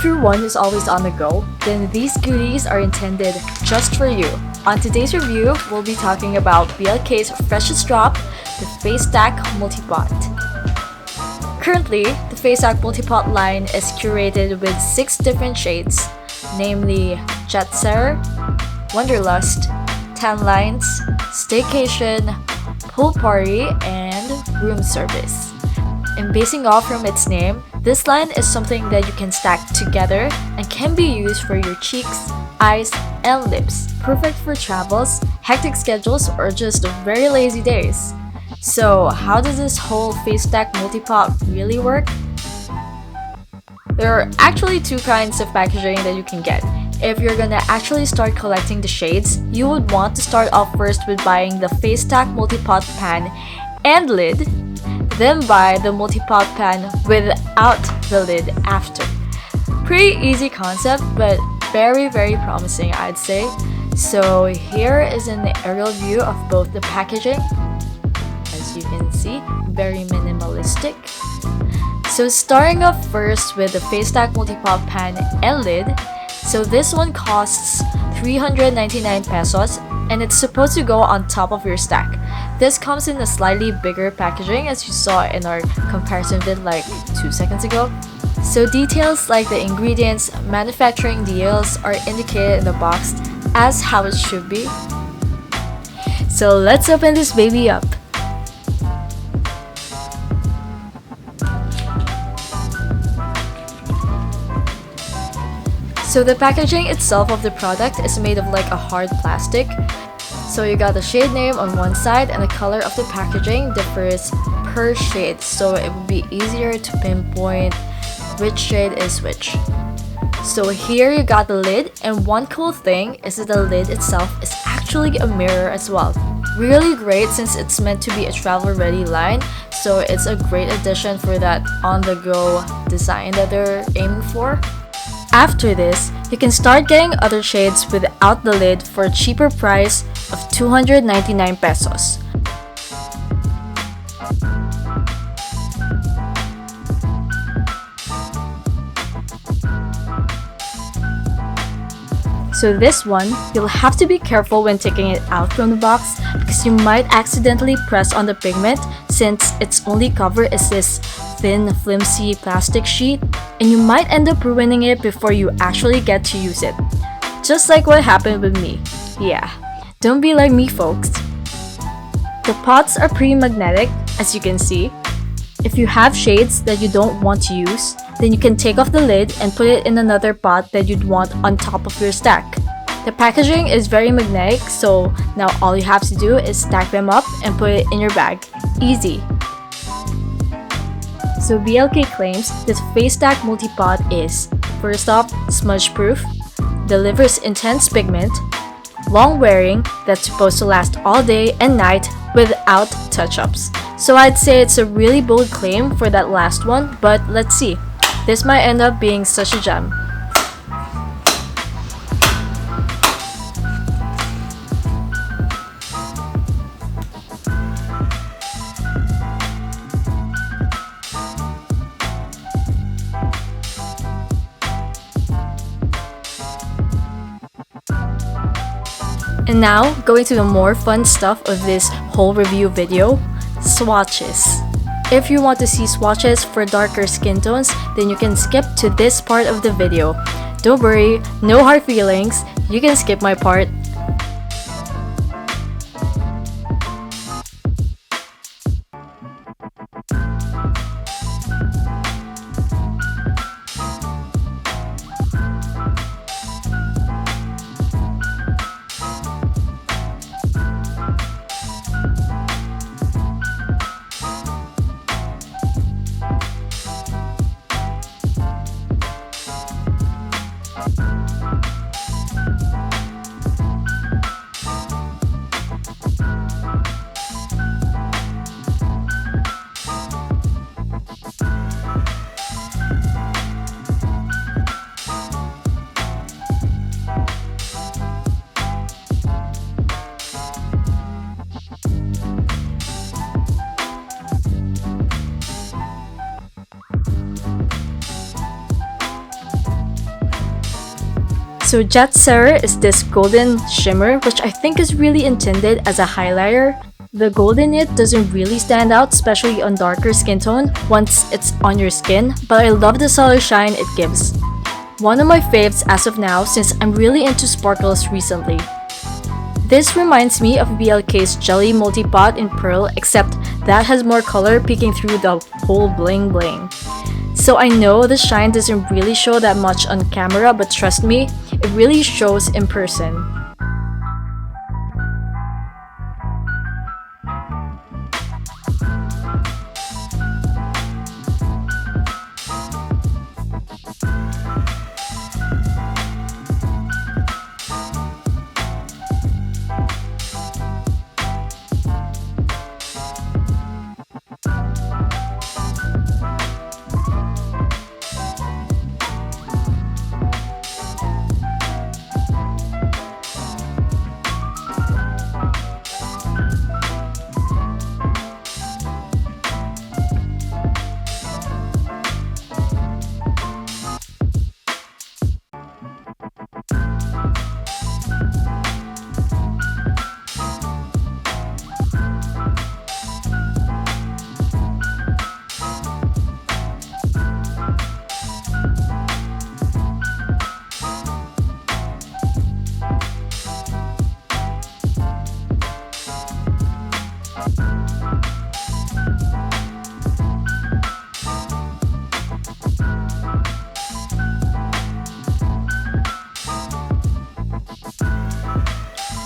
If you're one who's always on the go, then these goodies are intended just for you. On today's review, we'll be talking about BLK's freshest drop, the Facestack Multipot. Currently, the Facestack Multipot line is curated with 6 different shades, namely Jetsetter, Wanderlust, Tan Lines, Staycation, Pool Party, and Room Service. And basing off from its name, this line is something that you can stack together and can be used for your cheeks, eyes, and lips. Perfect for travels, hectic schedules, or just very lazy days. So how does this whole Facestack Multipot really work? There are actually 2 kinds of packaging that you can get. If you're gonna actually start collecting the shades, you would want to start off first with buying the Facestack Multipot pan and lid, then buy the Multipot pan without the lid after. Pretty easy concept, but very promising, I'd say. So here is an aerial view of both the packaging. As you can see, very minimalistic. So starting off first with the Facestack Multipot pan and lid. So this one costs 399 pesos and it's supposed to go on top of your stack. This comes in a slightly bigger packaging as you saw in our comparison vid like 2 seconds ago. So details like the ingredients, manufacturing deals are indicated in the box as how it should be. So let's open this baby up. So the packaging itself of the product is made of like a hard plastic. So you got the shade name on one side and the color of the packaging differs per shade, so it would be easier to pinpoint which shade is which. So here you got the lid, and one cool thing is that the lid itself is actually a mirror as well. Really great since it's meant to be a travel ready line, so it's a great addition for that on-the-go design that they're aiming for. After this, you can start getting other shades without the lid for a cheaper price of 299 pesos. So this one, you'll have to be careful when taking it out from the box because you might accidentally press on the pigment since its only cover is this thin, flimsy plastic sheet, and you might end up ruining it before you actually get to use it. Just like what happened with me. Yeah, don't be like me, folks. The pots are pretty magnetic, as you can see. If you have shades that you don't want to use, then you can take off the lid and put it in another pot that you'd want on top of your stack. The packaging is very magnetic, so now all you have to do is stack them up and put it in your bag. Easy. So BLK claims that Facestack Multipot is, first off, smudge proof, delivers intense pigment, long wearing that's supposed to last all day and night without touch-ups. So I'd say it's a really bold claim for that last one, but let's see. This might end up being such a gem. And now, going to the more fun stuff of this whole review video, swatches. If you want to see swatches for darker skin tones, then you can skip to this part of the video. Don't worry, no hard feelings, you can skip my part. So Jetsetter is this golden shimmer which I think is really intended as a highlighter. The gold in it doesn't really stand out, especially on darker skin tone once it's on your skin, but I love the subtle shine it gives. One of my faves as of now since I'm really into sparkles recently. This reminds me of BLK's Jelly Multipot in Pearl, except that has more color peeking through the whole bling bling. So I know the shine doesn't really show that much on camera, but trust me, it really shows in person.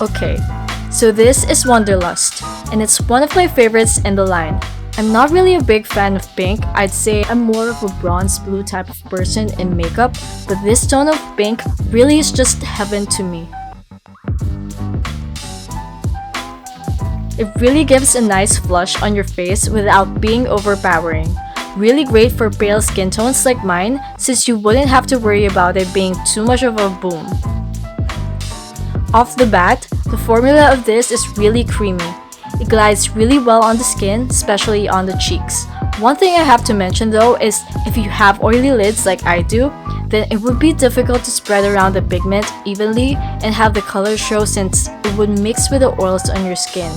Okay, so this is Wanderlust, and it's one of my favorites in the line. I'm not really a big fan of pink, I'd say I'm more of a bronze blue type of person in makeup, but this tone of pink really is just heaven to me. It really gives a nice flush on your face without being overpowering. Really great for pale skin tones like mine since you wouldn't have to worry about it being too much of a boom. Off the bat, the formula of this is really creamy. It glides really well on the skin, especially on the cheeks. One thing I have to mention though is if you have oily lids like I do, then it would be difficult to spread around the pigment evenly and have the color show since it would mix with the oils on your skin.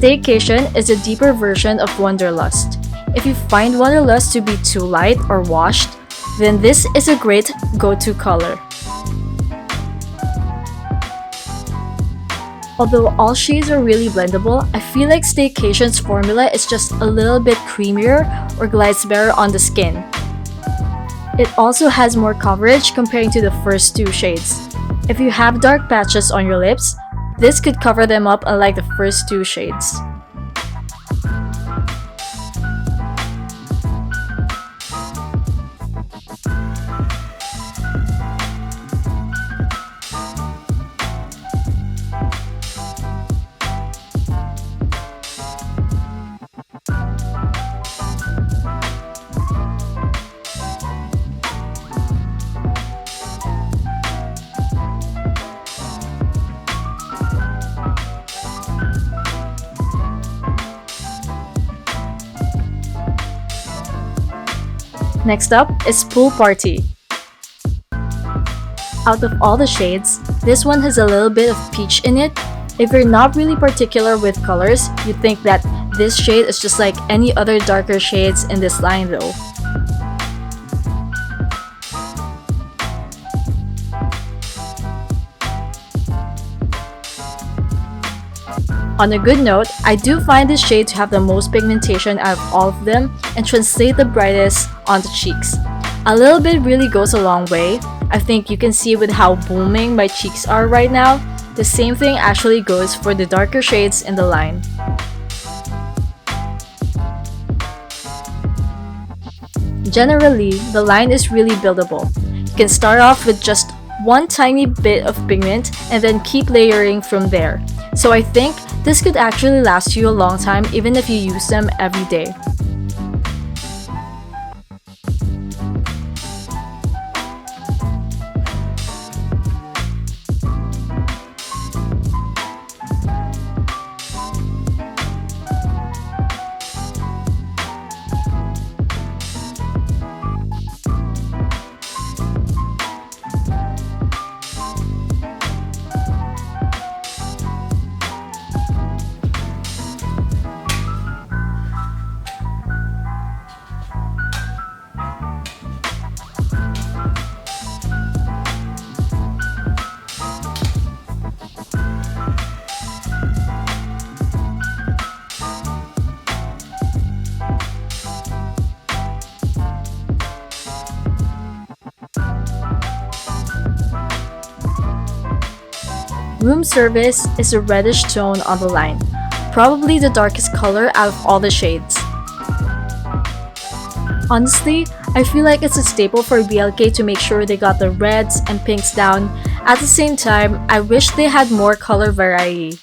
Staycation is a deeper version of Wanderlust. If you find Wanderlust to be too light or washed, then this is a great go-to color. Although all shades are really blendable, I feel like Staycation's formula is just a little bit creamier or glides better on the skin. It also has more coverage comparing to the first two shades. If you have dark patches on your lips, this could cover them up unlike the first two shades. Next up is Pool Party. Out of all the shades, this one has a little bit of peach in it. If you're not really particular with colors, you'd think that this shade is just like any other darker shades in this line though. On a good note, I do find this shade to have the most pigmentation out of all of them and translate the brightest on the cheeks. A little bit really goes a long way. I think you can see with how booming my cheeks are right now. The same thing actually goes for the darker shades in the line. Generally, the line is really buildable. You can start off with just one tiny bit of pigment and then keep layering from there. So I think this could actually last you a long time even if you use them every day. Room Service is a reddish tone on the line, probably the darkest color out of all the shades. Honestly, I feel like it's a staple for BLK to make sure they got the reds and pinks down. At the same time, I wish they had more color variety.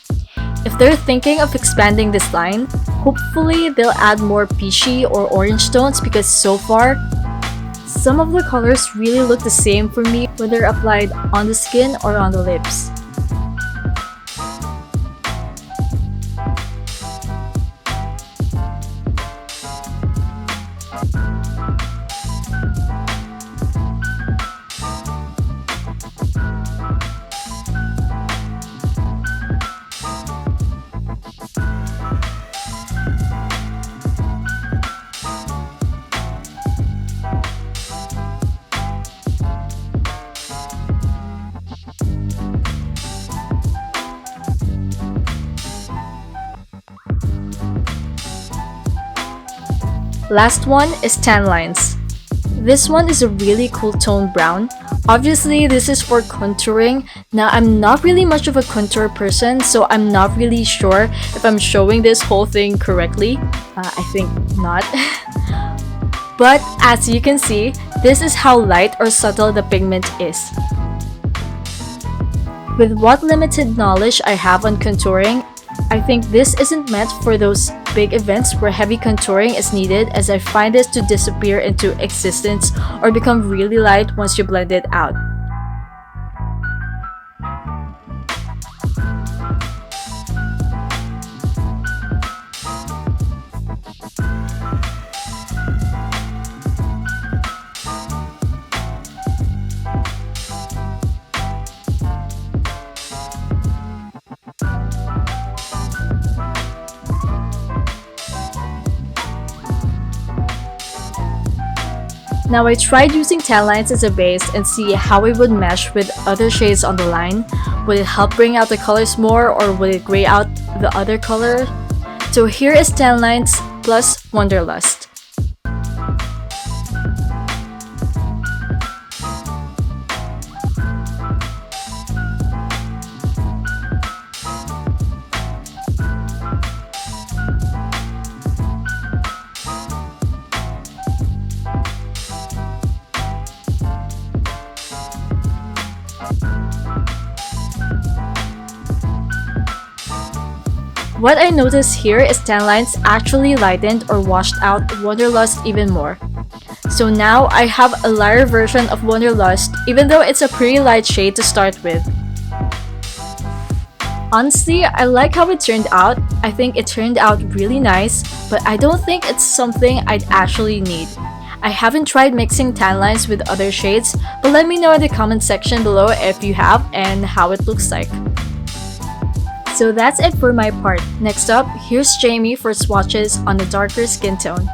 If they're thinking of expanding this line, hopefully they'll add more peachy or orange tones because so far, some of the colors really look the same for me whether applied on the skin or on the lips. Last one is tan lines. This one is a really cool toned brown. Obviously, this is for contouring. Now, I'm not really much of a contour person, so I'm not really sure if I'm showing this whole thing correctly. I think not. But as you can see, this is how light or subtle the pigment is. With what limited knowledge I have on contouring, I think this isn't meant for those big events where heavy contouring is needed, as I find this to disappear into existence or become really light once you blend it out. Now I tried using tan lines as a base and see how it would mesh with other shades on the line. Would it help bring out the colors more or would it gray out the other color? So here is tan lines plus Wanderlust. What I noticed here is tan lines actually lightened or washed out Wanderlust even more. So now I have a lighter version of Wanderlust even though it's a pretty light shade to start with. Honestly, I like how it turned out. I think it turned out really nice, but I don't think it's something I'd actually need. I haven't tried mixing tan lines with other shades, but let me know in the comment section below if you have and how it looks like. So that's it for my part. Next up, here's Jamie for swatches on the darker skin tone.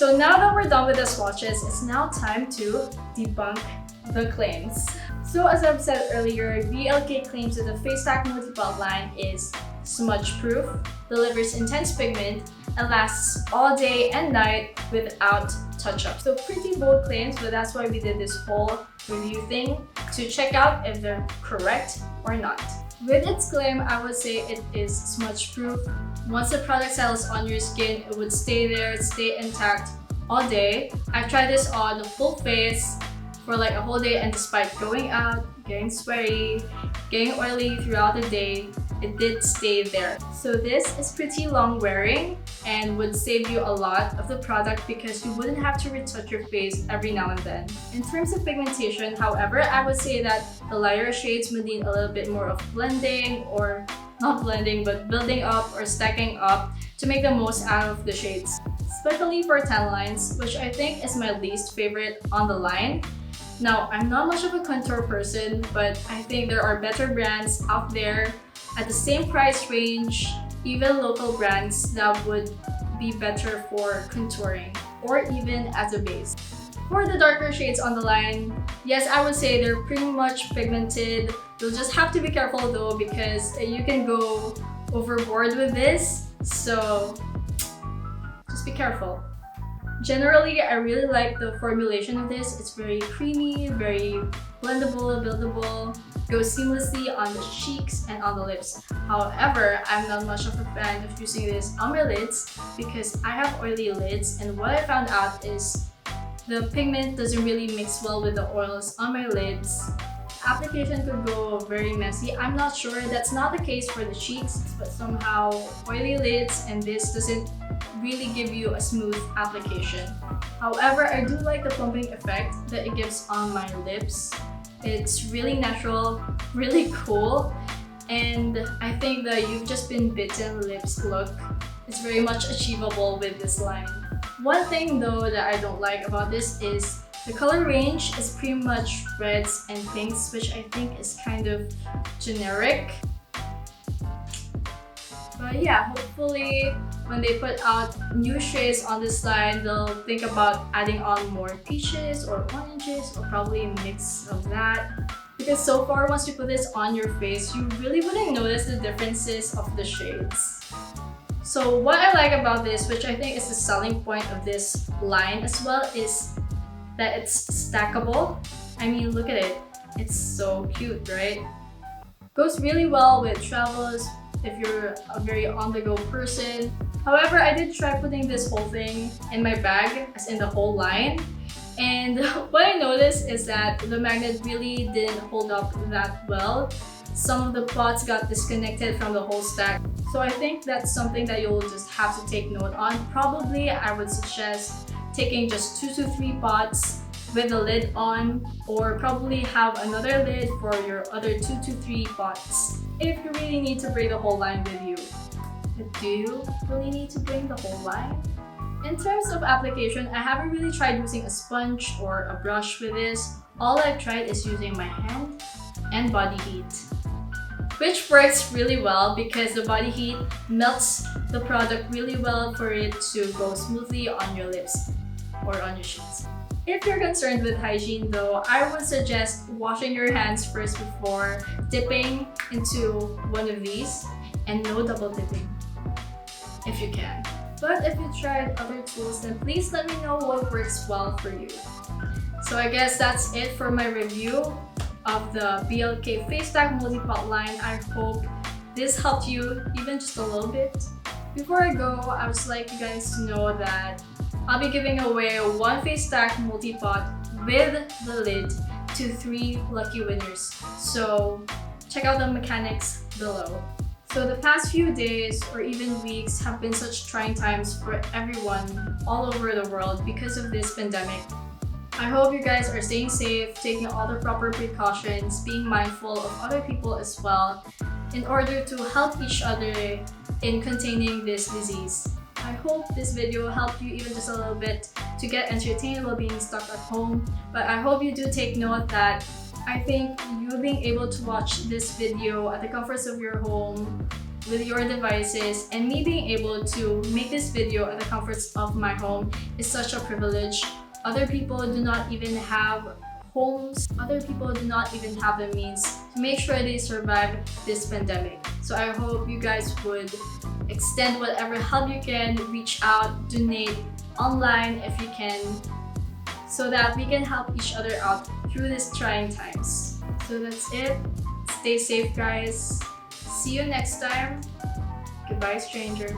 So now that we're done with the swatches, it's now time to debunk the claims. So as I've said earlier, BLK claims that the Facestack Multipot line is smudge-proof, delivers intense pigment, and lasts all day and night without touch-up. So pretty bold claims, but that's why we did this whole review thing to check out if they're correct or not. With its claim, I would say it is smudge-proof. Once the product settles on your skin, it would stay there, stay intact all day. I've tried this on the full face for like a whole day, and despite going out, getting sweaty, getting oily throughout the day, it did stay there. So this is pretty long wearing and would save you a lot of the product because you wouldn't have to retouch your face every now and then. In terms of pigmentation, however, I would say that the lighter shades would need a little bit more of blending, or not blending, but building up or stacking up to make the most out of the shades. Especially for tan lines, which I think is my least favorite on the line. Now, I'm not much of a contour person, but I think there are better brands out there at the same price range, even local brands that would be better for contouring or even as a base. For the darker shades on the line, yes, I would say they're pretty much pigmented. You'll just have to be careful though, because you can go overboard with this, so just be careful. Generally, I really like the formulation of this. It's very creamy, very blendable, buildable, goes seamlessly on the cheeks and on the lips. However, I'm not much of a fan of using this on my lids because I have oily lids, and what I found out is the pigment doesn't really mix well with the oils on my lids. Application could go very messy. I'm not sure, that's not the case for the cheeks, but somehow oily lids and this doesn't really give you a smooth application. However, I do like the plumping effect that it gives on my lips. It's really natural, really cool, and I think the "you've just been bitten" lips look is very much achievable with this line. One thing though that I don't like about this is the color range is pretty much reds and pinks, which I think is kind of generic. But yeah, hopefully when they put out new shades on this line, they'll think about adding on more peaches or oranges, or probably a mix of that. Because so far, once you put this on your face, you really wouldn't notice the differences of the shades. So what I like about this, which I think is the selling point of this line as well, is that it's stackable. I mean, look at it. It's so cute, right? Goes really well with travels if you're a very on-the-go person. However, I did try putting this whole thing in my bag, as in the whole line. And what I noticed is that the magnet really didn't hold up that well. Some of the pots got disconnected from the whole stack. So I think that's something that you'll just have to take note on. Probably I would suggest taking just 2 to 3 pots with the lid on, or probably have another lid for your other 2 to 3 pots if you really need to bring the whole line with you. But do you really need to bring the whole line? In terms of application, I haven't really tried using a sponge or a brush with this. All I've tried is using my hand and body heat, which works really well because the body heat melts the product really well for it to go smoothly on your lips or on your sheets. If you're concerned with hygiene though, I would suggest washing your hands first before dipping into one of these, and no double dipping if you can. But if you tried other tools, then please let me know what works well for you. So I guess that's it for my review of the BLK Facestack Multipot line. I hope this helped you even just a little bit. Before I go, I would just like you guys to know that I'll be giving away one Facestack Multipot with the lid to 3 lucky winners. So check out the mechanics below. So the past few days or even weeks have been such trying times for everyone all over the world because of this pandemic. I hope you guys are staying safe, taking all the proper precautions, being mindful of other people as well, in order to help each other in containing this disease. I hope this video helped you even just a little bit to get entertained while being stuck at home. But I hope you do take note that I think you being able to watch this video at the comforts of your home with your devices, and me being able to make this video at the comforts of my home is such a privilege. Other people do not even have homes. Other people do not even have the means to make sure they survive this pandemic. So I hope you guys would extend whatever help you can, reach out, donate online if you can, so that we can help each other out through these trying times. So that's it. Stay safe, guys. See you next time. Goodbye, stranger.